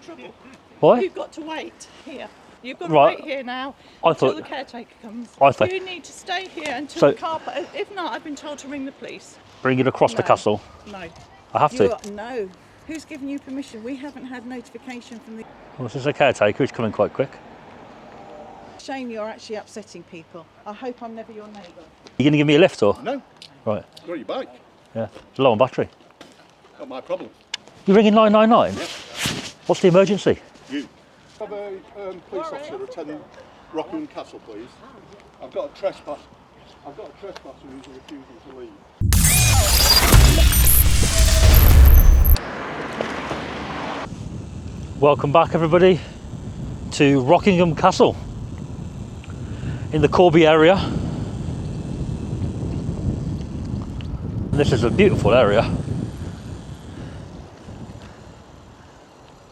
trouble. Why? You've got to wait here. You've got to Right. wait here now I until thought- the caretaker comes. I thought- You need to stay here until So- the car park. If not, I've been told to ring the police. Bring it across the No. castle. No. I have to. No. Who's given you permission? We haven't had notification from the... Well, this is a caretaker who's coming quite quick. Shame you're actually upsetting people. I hope I'm never your neighbour. You going to give me a lift or? No, Right. go on your bike. Yeah. Low on battery. Not my problem. You're ringing 999? Yeah. What's the emergency? You. Have a police officer attend Rockingham Castle, please. I've got a trespasser who's refusing to leave. Welcome back, everybody, to Rockingham Castle in the Corby area. This is a beautiful area,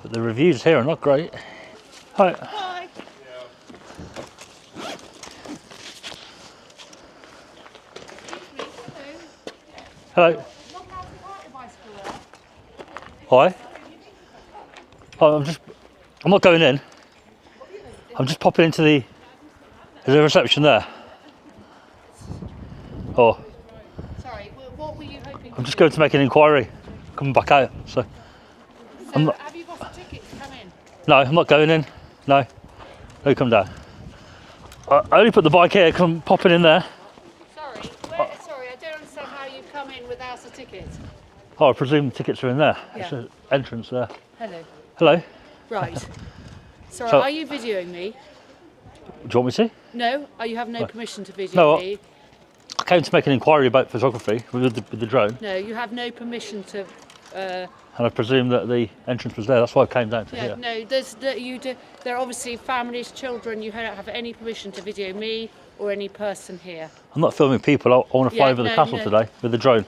but the reviews here are not great. Hi. Hi. Hello. Hi. Oh, I'm not going in. I'm just popping into the... Is there a reception there? Oh, Sorry, what were you hoping? I'm just going to make an inquiry. Coming back out, so... I'm not- Have you got a ticket to come in? No, I'm not going in. No. No, come down. I only put the bike here because I'm popping in there. Sorry, sorry, I don't understand how you've come in without a ticket. Oh, I presume the tickets are in there. Yeah. It's an entrance there. Hello. Hello. Right. Sorry, So- are you videoing me? Do you want me to? No? Oh, you have no permission to video No, me? I came to make an inquiry about photography with the drone, No, you have no permission to... and I presume that the entrance was there. That's why I came down to Yeah, here. no, there are obviously families, children. You don't have any permission to video me or any person here. I'm not filming people. I want to fly Yeah, over the no, castle no. today with the drone.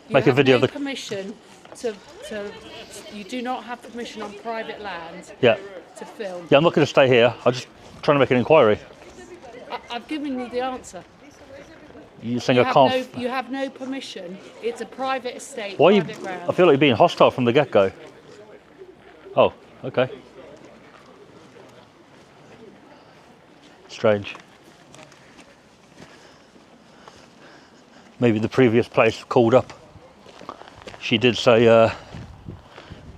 You Make a have video no of the... permission to... You do not have permission on private land Yeah. to film. Yeah, I'm not going to stay here. I'm just trying to make an inquiry. I've given you the answer. You're saying You I have, can't... you have no permission. It's a private estate, Why are you... private I ground. feel like you're being hostile from the get-go. Oh, okay. Strange. Maybe the previous place called up. She did say,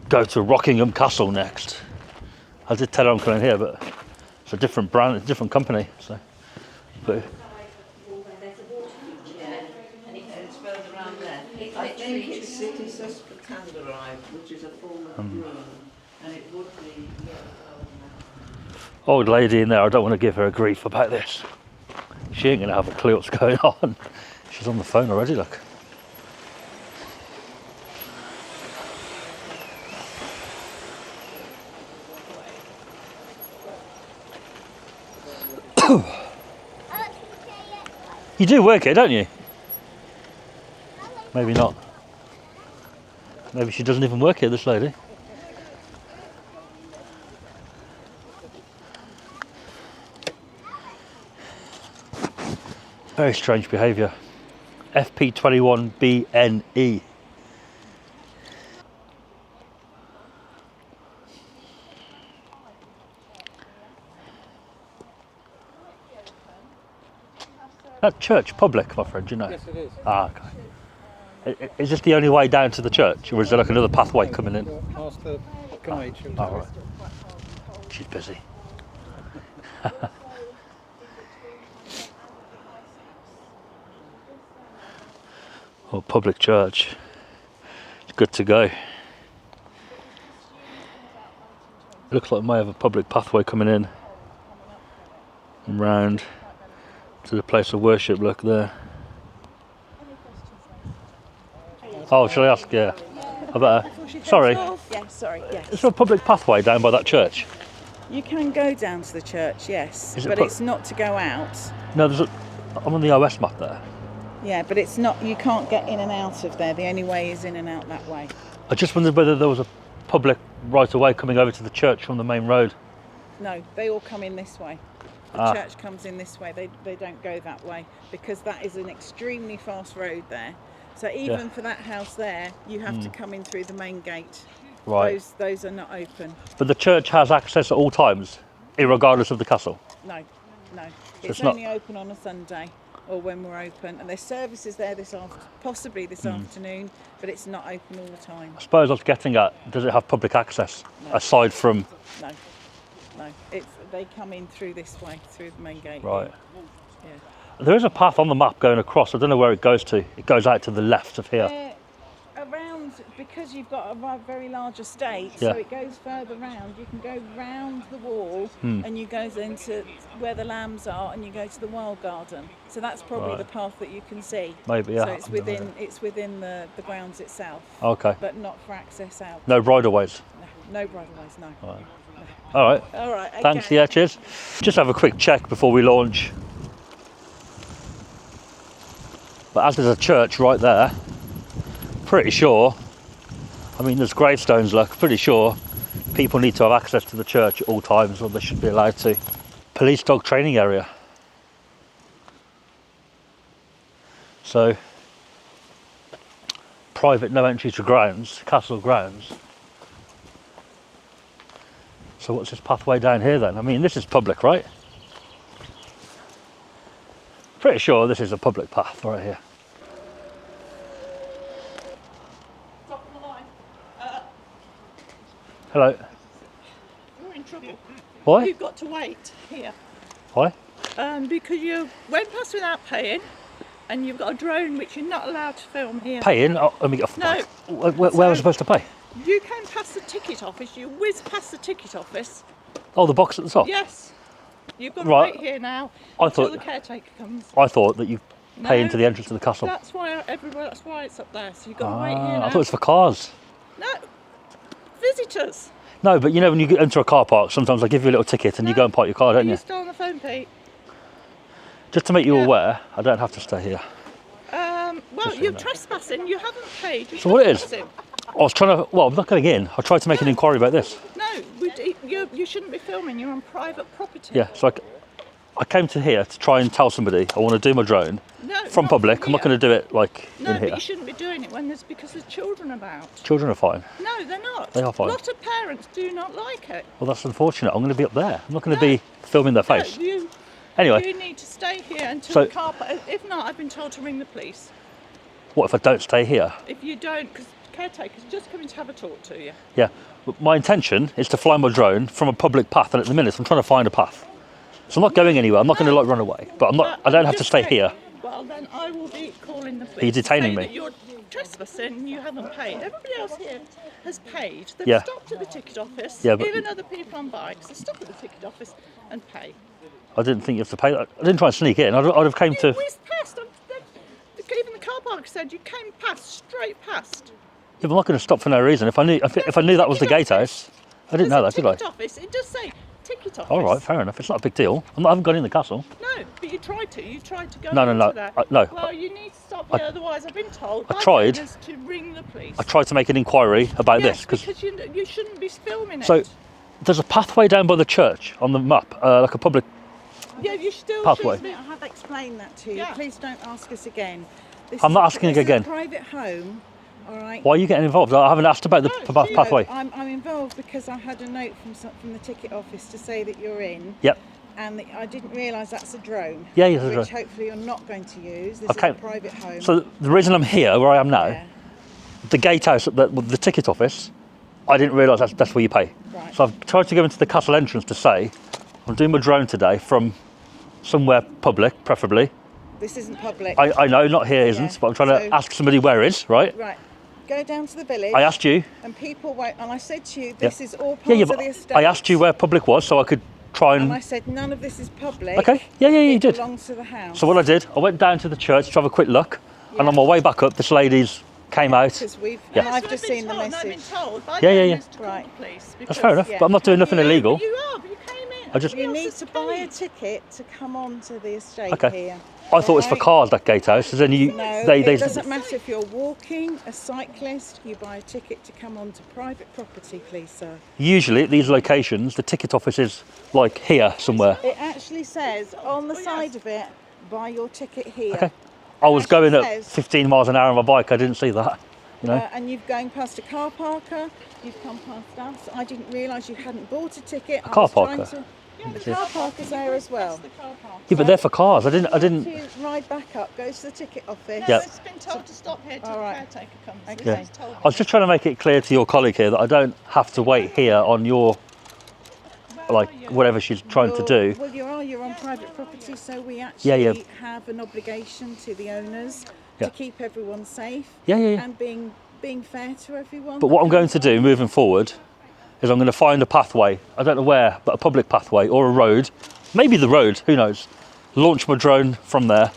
go to Rockingham Castle next. I did tell her I'm coming here, but it's a different brand, it's a different company. So, but I think it's City Susquehanna, which is a form of green, and it would be... old lady in there, I don't want to give her a grief about this. She ain't going to have a clue what's going on. She's on the phone already, look. You do work here, don't you? Maybe not. Maybe she doesn't even work here, this lady. Very strange behaviour. FP21BNE. That church public, my friend, do you know? Yes, it is. Ah, okay. Is this the only way down to the church, or is there like another pathway coming in? Ask the guide. Oh, right. She's busy. Oh, public church. It's good to go. Looks like we may have a public pathway coming in and round to the place of worship. Look there. Oh, shall I ask? Yeah. I better. Sorry. Yeah, sorry, yes. Is there a public pathway down by that church? You can go down to the church, yes, Is it but put- it's not to go out. No, there's a. I'm on the OS map there. Yeah, but it's not, you can't get in and out of there. The only way is in and out that way. I just wondered whether there was a public right of way coming over to the church from the main road. No, they all come in this way. The Ah. church comes in this way. They don't go that way because that is an extremely fast road there. So even for that house there, you have to come in through the main gate. Right. Those are not open. But the church has access at all times, irregardless of the castle. No. it's It's not- only open on a Sunday or when we're open. And there's services there possibly this afternoon, but it's not open all the time. I suppose I was getting at, does it have public access aside from? No. They come in through this way, through the main gate. Right. Yeah. There is a path on the map going across. I don't know where it goes to. It goes out to the left of here. Around, because you've got a very large estate, Yeah. so it goes further round. You can go round the wall and you go into where the lambs are, and you go to the wild garden. So that's probably Right. the path that you can see. Maybe, yeah. So it's within the grounds itself, Okay. but not for access out. No bridleways. No bridleways, no. All right. All right. Okay. Thanks. Yeah. Cheers. Just have a quick check before we launch. But as there's a church right there, pretty sure. I mean, there's gravestones. Look, pretty sure people need to have access to the church at all times, or they should be allowed to. Police dog training area. So, private, no entry to grounds, castle grounds. So what's this pathway down here then? I mean, this is public, right? Pretty sure this is a public path right here. Top of the line. Hello. You're in trouble. Why? You've got to wait here. Why? Because you went past without paying, and you've got a drone which you're not allowed to film here. Paying? Oh, let me get. No. Where was I supposed to pay? You came past the ticket office, you whizzed past the ticket office. Oh, the box at the top. Yes. You've got to Right. wait here now I until thought- the caretaker comes. I thought that you pay No. into the entrance to the castle. That's why that's why it's up there. So you've got to wait here now. I thought it was for cars. No. Visitors. No, but you know when you get into a car park, sometimes they give you a little ticket and you No. go and park your car, Are don't you you? still on the phone, Pete? Just to make you Yeah. aware, I don't have to stay here. Well, Just so you're you know. trespassing. You haven't paid. You're So what it is? trespassing. I was trying to. Well, I'm not going in. I tried to make an inquiry about this. No, you shouldn't be filming. You're on private property. Yeah, so I came to here to try and tell somebody I want to do my drone No, from not public. from I'm not here. going to do it like No, in but here. you shouldn't be doing it because there's children about. Children are fine. No, they're not. They are fine. A lot of parents do not like it. Well, that's unfortunate. I'm going to be up there. I'm not going to No. be filming their face. No, you Anyway, need to stay here until So- the car park. If not, I've been told to ring the police. what if I don't stay here? If you don't, because caretaker's just coming to have a talk to you. Yeah. But my intention is to fly my drone from a public path, and at the minute I'm trying to find a path. So I'm not going anywhere. I'm not going to like run away. But I'm not. I don't have to Just stay say- here. Well, then I will be calling the police. Are you detaining to say me? That you're trespassing and you haven't paid. Everybody else here has paid. They've Yeah. stopped at the ticket office. Yeah, but- Even other people on bikes, they stop at the ticket office and pay. I didn't think you have to pay. I didn't try and sneak in. I'd have came You to. whizzed past. Even the car park said you came past, straight past. Yeah, but I'm not going to stop for no reason. If I knew that was the gatehouse, I didn't know that, did I? Ticket office. It does say ticket office. All right, fair enough. It's not a big deal. I haven't gone in the castle. No, but you tried to. You tried to go No, no, into no. there. No. Well, you need to stop here, otherwise I've been told I by tried. owners to ring the police. I tried to make an inquiry about Yes, this because because you shouldn't be filming it. so there's a pathway down by the church on the map, like a public. yeah, you still pathway. should be. I have explained that to you. Yeah. Please don't ask us again. This I'm is not a- asking this again. Is a private home, all right? Why are you getting involved? I haven't asked about the No, pathway. I'm involved because I had a note from the ticket office to say that you're in, Yep. and I didn't realise that's a drone. Yeah, it's a which drone. hopefully you're not going to use. This Okay. is a private home. So the reason I'm here, where I am now, Yeah. the gatehouse, the ticket office, I didn't realise that's where you pay. Right. So I've tried to go into the castle entrance to say I'm doing my drone today from somewhere public, preferably. This isn't public. I know not here isn't, Yeah. but I'm trying to So- ask somebody where is, right? Right. Go down to the village. I asked you. And people wait. And I said to you, Yeah. this is all part Yeah, of but the estate. I asked you where public was so I could try And I and. said none of this is public. Okay. Yeah, you It did. belongs to the house. So what I did, I went down to the church to have a quick look, and on my way back up, this lady's came out. Because we've. Yeah. And I've That's just what I've seen the been told. message. I've been told by Yeah, the yeah, yeah. owners to call Right. the police. That's because- fair enough, yeah. but I'm not doing nothing Yeah, illegal. but you are, but you came in. I just- You Everybody need else to has buy a paid. ticket to come on to the estate Okay. here. I thought it was for Alright? cars, that gatehouse. Is then you, No, they, it doesn't matter if you're walking, a cyclist, you buy a ticket to come onto private property, please, sir. usually at these locations, the ticket office is like here somewhere. It actually says on the side of it, buy your ticket here. Okay. I was going at says- 15 miles an hour on my bike. I didn't see that. You know. And you've going past a car parker. You've come past us. I didn't realise you hadn't bought a ticket. A car parker? Yeah, the car parker's there as well. Yeah, but they're for cars. I didn't. To ride back up, goes to the ticket office. Yeah. It's been told to stop here till All the right. caretaker comes. Okay. Yeah. He's told me. I was just trying to make it clear to your colleague here that I don't have to wait here on your, like, whatever she's trying to do. Well, you're on private property, so we actually have an obligation to the owners Yeah. to keep everyone safe. Yeah. And being fair to everyone. But what I'm going to do moving forward is I'm going to find a pathway. I don't know where, but a public pathway or a road. Maybe the road, who knows. Launch my drone from there,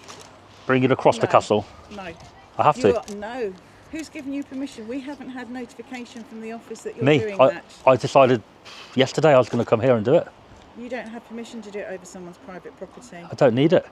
bring it across the castle. No. I have to. No. Who's given you permission? We haven't had notification from the office that you're Me. doing that. I decided yesterday I was going to come here and do it. You don't have permission to do it over someone's private property. I don't need it.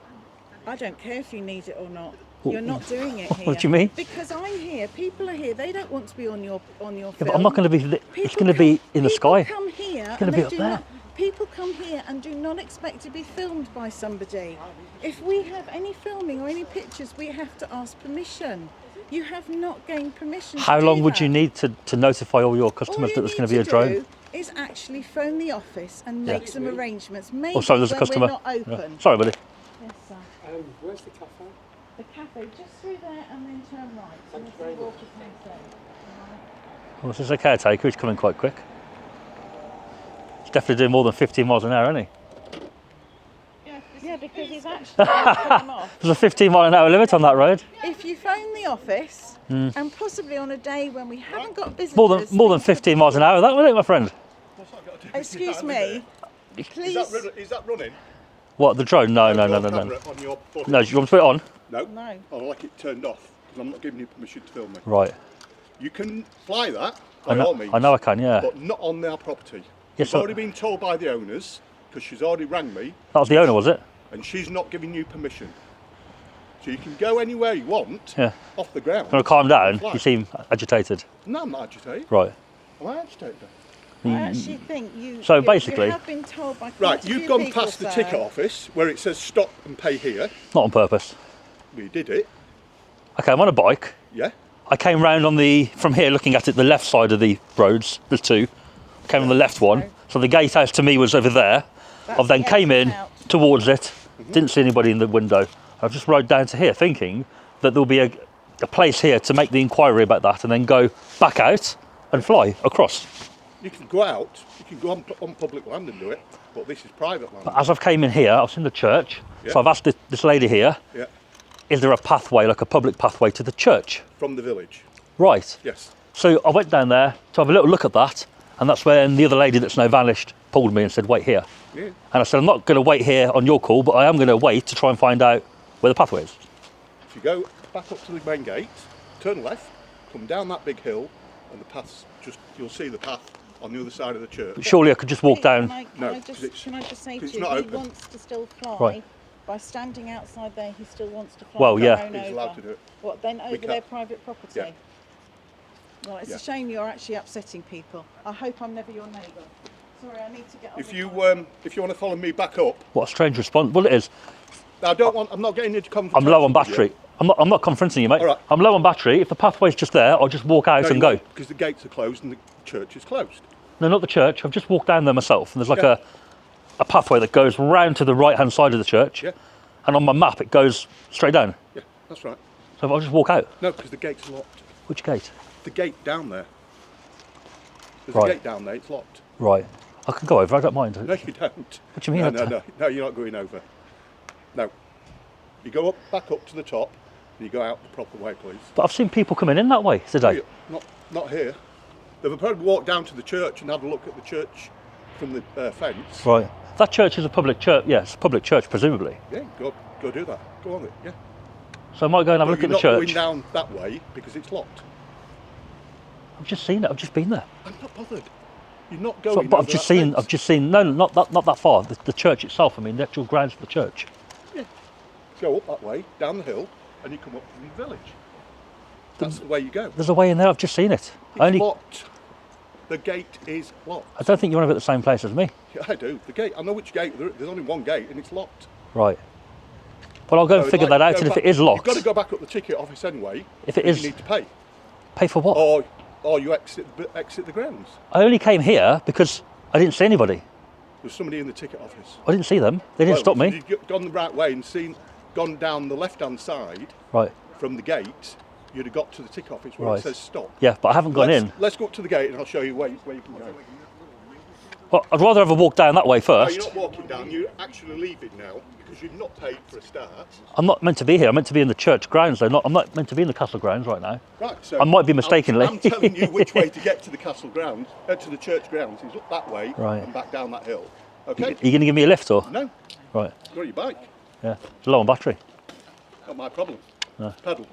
I don't care if you need it or not. You're not doing it here. What do you mean? Because I'm here. People are here. They don't want to be on your film. Yeah, but I'm not going to be. It's going to be in the sky. People come here. It's going to be up there. People come here and do not expect to be filmed by somebody. If we have any filming or any pictures, we have to ask permission. You have not gained permission. How to long do would you that. need to notify all your customers that there's going to be a drone? All you need to do is actually phone the office and make some arrangements. Maybe Oh, sorry, there's a when customer. we're not open. Yeah. Sorry, buddy. Yes, sir. Where's the cafe? The cafe, just through there and then turn right. And there's a walk cafe. Well, this is a caretaker. He's coming quite quick. He's definitely doing more than 15 miles an hour, isn't he? Yeah, because he's actually come off. There's a 15 mile an hour limit on that road. If you phone the office, and possibly on a day when we haven't got visitors... More than 15 miles an hour, that wasn't it, my friend? Excuse me, please... Is that running? What, the drone? No. Camera on your body? No, do you want to put it on? No. No. I like it turned off because I'm not giving you permission to film me. Right. You can fly that by all means. I know I can, yeah. But not on their property. Yes, It's already been told by the owners because she's already rang me That was the owner, was it? and she's not giving you permission. So you can go anywhere you want Yeah. off the ground. Want to calm down? Fly. You seem agitated. No, I'm not agitated. Right. Am I agitated? I actually think you... So you- basically- You have been told by quite Right, a you've few gone people, past the sir. ticket office where it says stop and pay here. Not on purpose. We did it, Okay, I'm on a bike. yeah. I came round from here looking at it, the left side of the roads, there's two. Came on the left one. So the gatehouse to me was over there. That's I then the came in exit out. towards it, didn't see anybody in the window. I just rode down to here thinking that there'll be a place here to make the inquiry about that and then go back out and fly across. You can go out, you can go on public land and do it, but this is private land. But as I've came in here, I was in the church, Yeah. so I've asked this lady here, Yeah, is there a pathway, like a public pathway to the church? from the village. Right. Yes. So I went down there to have a little look at that, and that's when the other lady that's now vanished pulled me and said, wait here. Yeah. And I said, I'm not going to wait here on your call, but I am going to wait to try and find out where the pathway is. If you go back up to the main gate, turn left, come down that big hill, and the path's you'll see the path on the other side of the church. But surely I could just walk down. No, Can 'cause I just say to it's you, not he open. wants to still fly. Right. By standing outside there, he still wants to fly. Well, the yeah. drone He's over. allowed to do it. What, then over can't- their private property? Yeah. Well, it's Yeah. a shame you're actually upsetting people. I hope I'm never your neighbour. Sorry, I need to get on If with you my- if you want to follow me back up, What a strange response. Well, it is. I'm not getting into confrontation. I'm low on with you. battery. I'm not confronting you, mate. All right. I'm low on battery. If the pathway's just there, I'll just walk out and go. Because the gates are closed and the church is closed. No, not the church. I've just walked down there myself, and there's like Yeah. a pathway that goes round to the right-hand side of the church. Yeah. And on my map, it goes straight down. Yeah, that's right. So I'll just walk out. No, because the gate's locked. Which gate? The gate down there. There's Right. a gate down there, it's locked. Right. I can go over. I don't mind. No, you don't. What do you mean I No, don't? no, you're not going over. No. You go back up to the top and you go out the proper way, please. But I've seen people coming in that way today. Not here. They've probably walked down to the church and had a look at the church from the fence. Right. That church is a public church. Yes, a public church, presumably. Yeah, go do that. Go on it, yeah. So I might go and have a look at the You're not church. going down that way because it's locked. I've just seen it. I've just been there. I'm not bothered. You're not So, going but over I've just that seen. fence. I've just seen. No, not that far. The church itself. I mean, the actual grounds of the church. Go up that way, down the hill, and you come up from the village. That's the way you go. There's a way in there. I've just seen it. It's locked. The gate is locked. I don't think you want to be at the same place as me. Yeah, I do. The gate. I know which gate. There's only one gate, and it's locked. Right. Well, I'll go and So, figure like, that out. go And if back- it is locked, you've got to go back up the ticket office anyway. If it and is- you need to pay. Pay for what? Or you exit the grounds. I only came here because I didn't see anybody. There's somebody in the ticket office. I didn't see them. They didn't stop me. If you'd gone the right way and gone down the left-hand side Right. from the gate, you'd have got to the ticket office where it says stop. Yeah, but I haven't gone in. Let's go up to the gate and I'll show you where you can go. Well, I'd rather have a walk down that way No, first. you're not walking down, you're actually leaving now because you've not paid for a start. I'm not meant to be here. I'm meant to be in the church grounds, though. I'm not meant to be in the castle grounds right now. Right, so I might be mistakenly. I'm telling you which way to get to the castle grounds, to the church grounds. Is up that way Right. and back down that hill. Okay? Are you going to give me a lift or? No, Right. go on your bike. Yeah. It's low on battery. Not my problem. No. Pedal.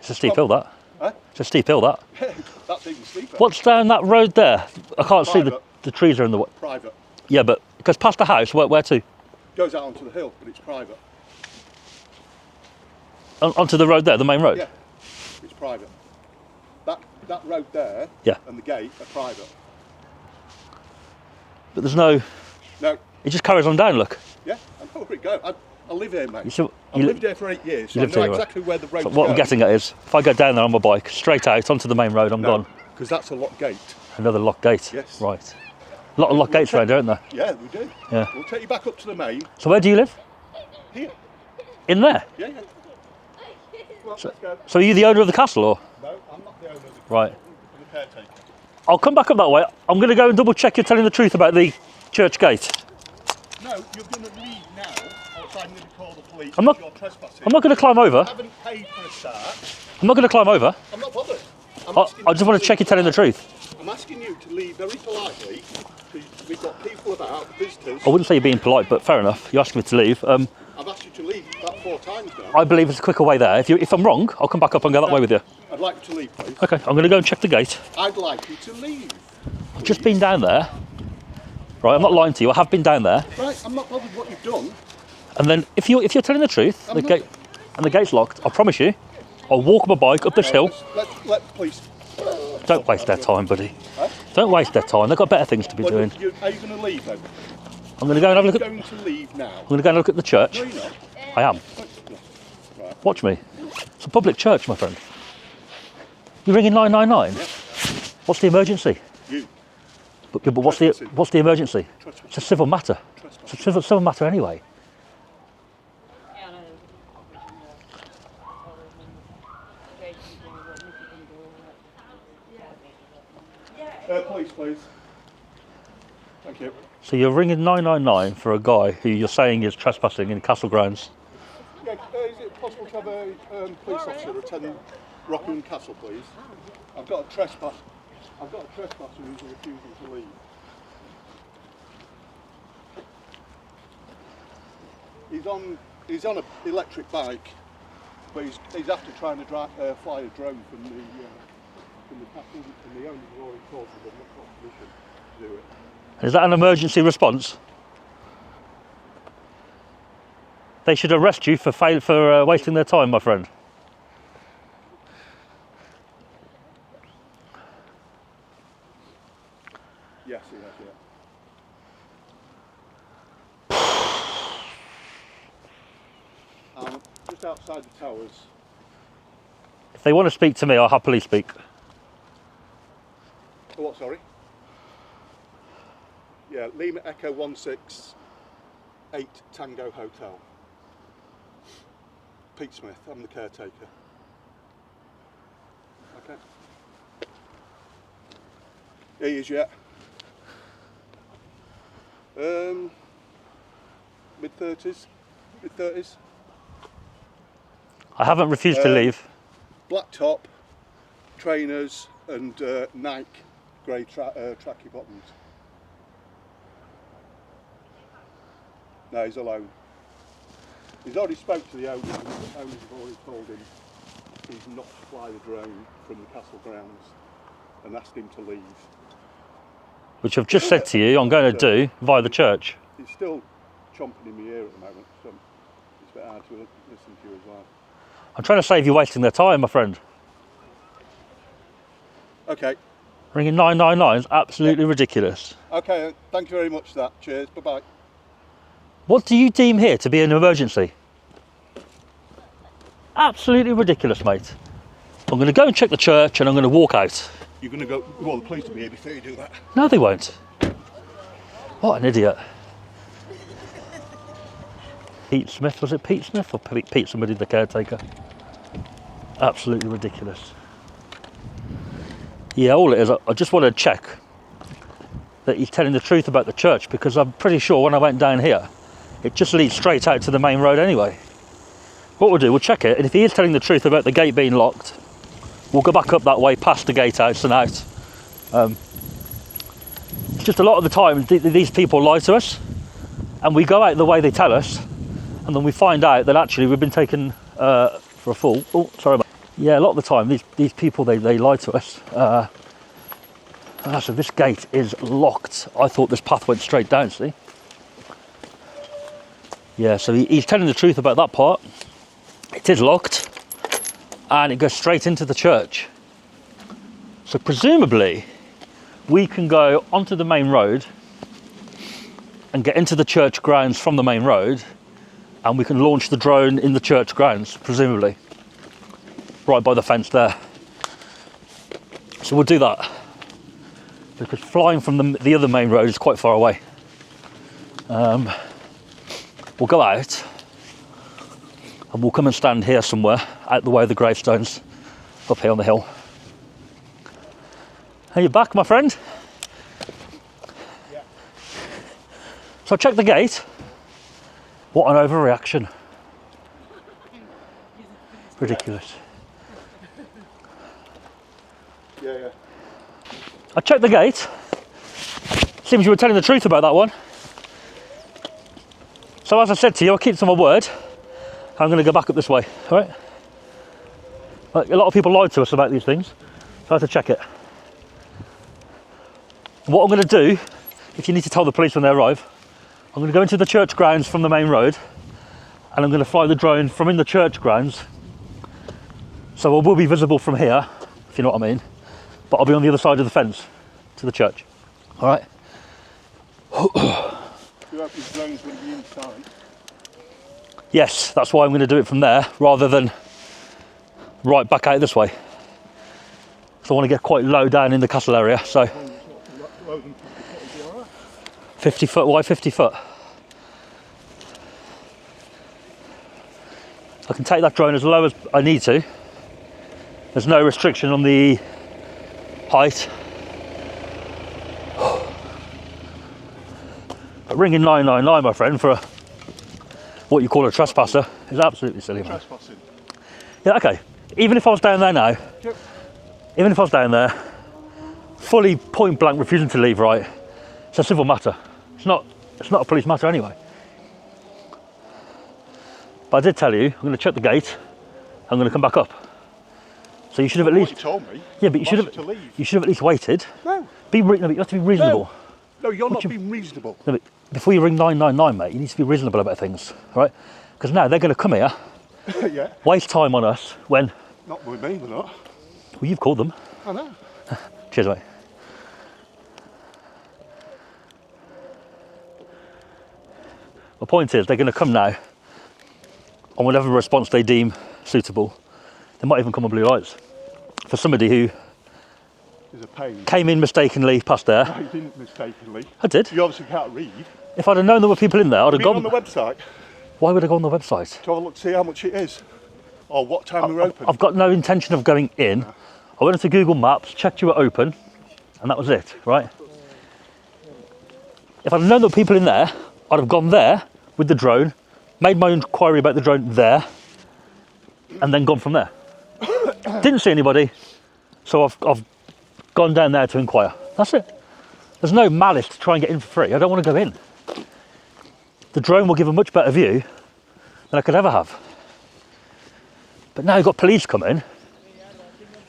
It's a steep hill, that. Huh? It's a steep hill, that. That's even steeper. What's down that road there? I can't see Private. the trees are in the way. Private. Yeah, but it goes past the house. Where to? Goes out onto the hill, but it's private. Onto the road there, the main road? Yeah, it's private. That road there Yeah. and the gate are private. But there's no... No, It just carries on down, look. yeah, I know where it goes. I live here, mate. You see- I've you lived li- here for 8 years, you so I lived know here, right. exactly where the road So what I'm getting at is, if I go down there on my bike, straight out onto the main road, I'm gone. because that's a locked gate. Another locked gate. Yes. Right. A lot of locked gates around here, aren't there? Yeah, we do. Yeah. We'll take you back up to the main. So where do you live? Here. In there? Yeah, yeah. Well, let's go. So are you the owner of the castle, or? No, I'm not the owner of the Right. I'm the caretaker. I'll come back up that way. I'm going to go and double check you're telling the truth about the church gate. No, you're going to leave now, or I'm going to call the police. I'm not- You're trespassing. I'm not going to climb over. You haven't paid for a start. I'm not going to climb over. I'm not bothered. I just want to check you're telling the truth. I'm asking you to leave very politely, because we've got people about, visitors. I wouldn't say you're being polite, but fair enough. You asked me to leave. I've asked you to leave about 4 times now. I believe there's a quicker way there. If I'm wrong, I'll come back up and go that way with you. I'd like you to leave, please. Okay, I'm going to go and check the gate. I'd like you to leave. I've just been down there. Right, I'm not lying to you. I have been down there. Right, I'm not bothered what you've done. And then if you're telling the truth, I'm the not. gate and the gate's locked, I promise you, I'll walk my bike up this hill. Let the police. Don't waste their time, buddy. Huh? Don't waste their time. They've got better things to be doing. Are you going to leave then? I'm going to go and have a look You're at. going to leave now. I'm going to go and look at the church. No, you're not. I am. Right. Watch me. It's a public church, my friend. You're ringing 999. What's the emergency? You. But what's the emergency? It's a civil matter. It's a civil matter anyway. Police, please. Thank you. So you're ringing 999 for a guy who you're saying is trespassing in castle grounds. Yeah, is it possible to have a police officer attend Rockingham Castle, please? I've got a trespasser who's refusing to leave. He's on an electric bike, but he's after trying to fly a drone from the castle, and the owners have already called for them, not got permission to do it. Is that an emergency response? They should arrest you for wasting their time, my friend. Yes, he has, yeah. Just outside the towers. If they want to speak to me, I'll happily speak. Oh, what, sorry? Yeah, Lima Echo 168 Tango Hotel. Pete Smith, I'm the caretaker. Okay. Yeah, he is, yeah. Mid-30s. Mid-30s. I haven't refused to leave. Black top, trainers and Nike grey tracky bottoms. No, he's alone. He's already spoke to the owners, and the owners have already told him he's not to fly the drone from the castle grounds and asked him to leave. Which I've just said to you I'm going to do via the church. He's still chomping in my ear at the moment, so it's a bit hard to listen to you as well. I'm trying to save you wasting their time, my friend. Okay, Ringing 999 is absolutely ridiculous. okay, thank you very much for that. Cheers, bye-bye. What do you deem here to be an emergency? Absolutely ridiculous, mate. I'm going to go and check the church and I'm going to walk out. You're going to go, well, the police will be here before you do that. No, they won't. What an idiot. Pete Smith, was it Pete Smith or Pete somebody, the caretaker? Absolutely ridiculous. Yeah, all it is, I just want to check that he's telling the truth about the church, because I'm pretty sure when I went down here, it just leads straight out to the main road anyway. What we'll do, we'll check it, and if he is telling the truth about the gate being locked, we'll go back up that way past the gatehouse and out. It's just a lot of the time these people lie to us, and we go out the way they tell us, and then we find out that actually we've been taken for a fool. Oh, sorry about that. Yeah, a lot of the time these people, they lie to us. So this gate is locked. I thought this path went straight down, see? Yeah, so he's telling the truth about that part. It is locked, and it goes straight into the church. So presumably, we can go onto the main road and get into the church grounds from the main road, and we can launch the drone in the church grounds, presumably. Right by the fence there. So we'll do that. Because flying from the other main road is quite far away. We'll go out and we'll come and stand here somewhere out the way of the gravestones up here on the hill. Are you back, my friend? Yeah. So check the gate. What an overreaction. Ridiculous. Yeah. I checked the gate. Seems you were telling the truth about that one. So as I said to you, I'll keep to my word. I'm going to go back up this way, all right? Like, a lot of people lied to us about these things, so I have to check it. What I'm going to do, if you need to tell the police when they arrive, I'm going to go into the church grounds from the main road, and I'm going to fly the drone from in the church grounds. So I will be visible from here, if you know what I mean, but I'll be on the other side of the fence to the church. All right? You hope these drones will be inside. Yes, that's why I'm going to do it from there rather than right back out this way. So I want to get quite low down in the castle area. So 50 foot, why 50 foot? I can take that drone as low as I need to. There's no restriction on the height. But ringing 999, my friend, for what you call a trespasser is absolutely silly, man. Trespassing. Yeah, okay. Even if I was down there now, Yep. even if I was down there, fully point blank refusing to leave, right? It's a civil matter. It's not a police matter anyway. But I did tell you, I'm going to check the gate. I'm going to come back up. So you should have at least. You told me. Yeah, but you should have. To leave. You should have at least waited. No. You have to be reasonable. No, you're not being reasonable. No, but before you ring 999, mate, you need to be reasonable about things, right? Because now they're going to come here, Yeah. waste time on us when. Not with me, they're not. Well, you've called them. I know. Cheers, mate. My point is, they're going to come now on whatever response they deem suitable. They might even come on blue lights. For somebody who There's a pain. came in mistakenly past there. No, you didn't mistakenly. I did. You obviously can't read. If I'd have known there were people in there, I'd have Been gone. on the website Why would I go on the website? to have a look, see how much it is, or what time we're open. I've got no intention of going in. I went into Google Maps, checked you were open, and that was it, right? If I'd known there were people in there, I'd have gone there with the drone, made my inquiry about the drone there, and then gone from there. Didn't see anybody, so I've gone down there to inquire. That's it. There's no malice to try and get in for free. I don't want to go in. The drone will give a much better view than I could ever have. But now you've got police coming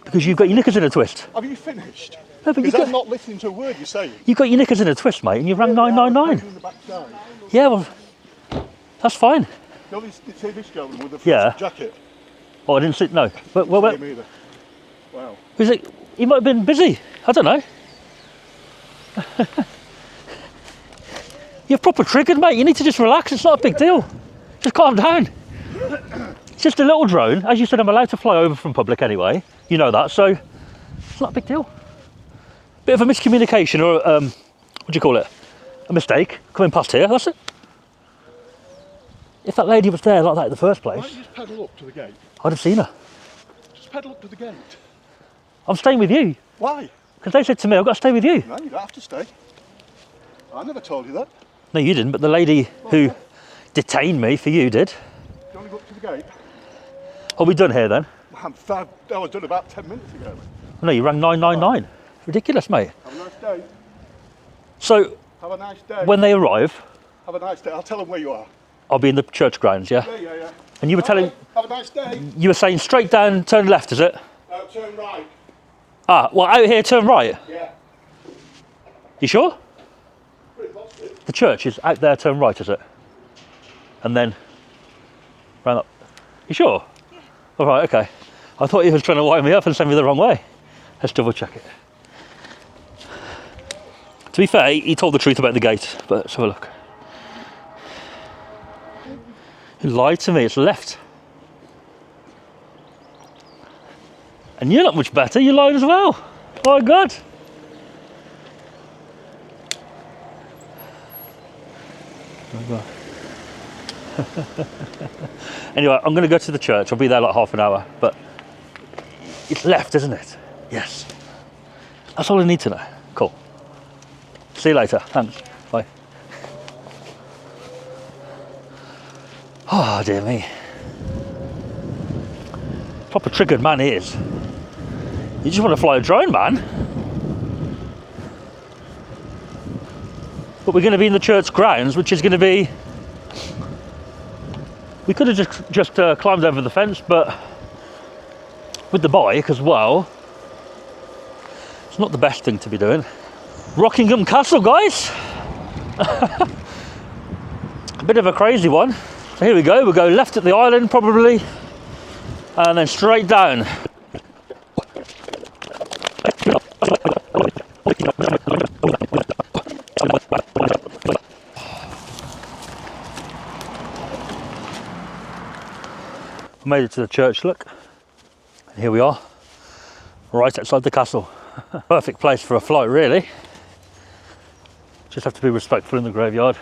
because you've got your knickers in a twist. Have you finished? No, but Because I'm not listening to a word you're saying. you've got your knickers in a twist, mate, and you rang 999. In the backside. Yeah, well, that's fine. You know, see this gentleman with the Yeah. jacket? Oh, I didn't see, no. But, well, Him either. Wow. was it, he might have been busy. I don't know. You're proper triggered, mate. You need to just relax. It's not a big deal. Just calm down. It's just a little drone. As you said, I'm allowed to fly over from public anyway. You know that, so it's not a big deal. Bit of a miscommunication, or what do you call it? A mistake coming past here. That's it. If that lady was there like that in the first Why place, don't you just pedal up to the gate? I'd have seen her. Just pedal up to the gate. I'm staying with you Why? because they said to me, I've got to stay with you. No, you don't have to stay. I never told you that. No, you didn't, but the lady who detained me for you did. Do you want to go up to the gate? Are we done here then? I was done about 10 minutes ago. No, you rang 999. Ridiculous, mate. Have a nice day. So Have a nice day. when they arrive, Have a nice day. I'll tell them where you are. I'll be in the church grounds, yeah? Yeah. And you were telling, Have a nice day. you were saying straight down, turn left, is it? No, turn right. Ah, well, out here, turn right. Yeah. You sure? Pretty positive. The church is out there, turn right, is it? And then round up. You sure? Yeah. All right, okay. I thought you were trying to wind me up and send me the wrong way. Let's double check it. To be fair, he told the truth about the gate, but let's have a look. He lied to me, it's left. And you're not much better, you lied as well. My God. Anyway, I'm going to go to the church. I'll be there like half an hour, but it's left, isn't it? Yes. That's all I need to know. Cool. See you later. Thanks. Bye. Oh, dear me. Proper triggered man he is. You just want to fly a drone, man. But we're going to be in the church grounds, which is going to be... We could have just climbed over the fence, but with the bike as well, it's not the best thing to be doing. Rockingham Castle, guys. A bit of a crazy one. So here we go. We'll go left at the island probably, and then straight down. Made it to the church, look. And here we are, right outside the castle. Perfect place for a flight, really. Just have to be respectful in the graveyard.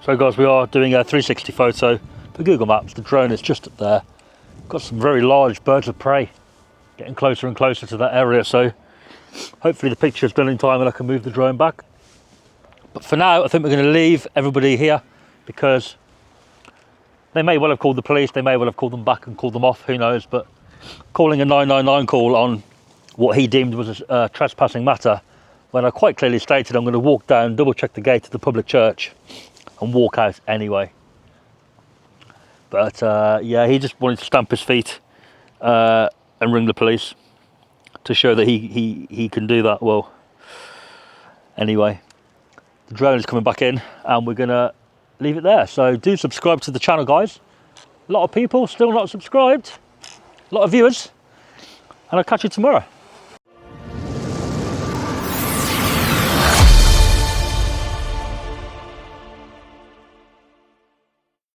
So guys, we are doing a 360 photo for Google Maps. The drone is just up there. Got some very large birds of prey getting closer and closer to that area, so hopefully the picture is done in time and I can move the drone back. But for now, I think we're going to leave everybody here because they may well have called the police, they may well have called them back and called them off, who knows. But calling a 999 call on what he deemed was a trespassing matter, when I quite clearly stated I'm going to walk down, double check the gate of the public church and walk out anyway. But yeah, he just wanted to stamp his feet and ring the police to show that he can do that. Well, anyway, the drone is coming back in and we're gonna leave it there. So do subscribe to the channel, guys. A lot of people still not subscribed, a lot of viewers, and I'll catch you tomorrow.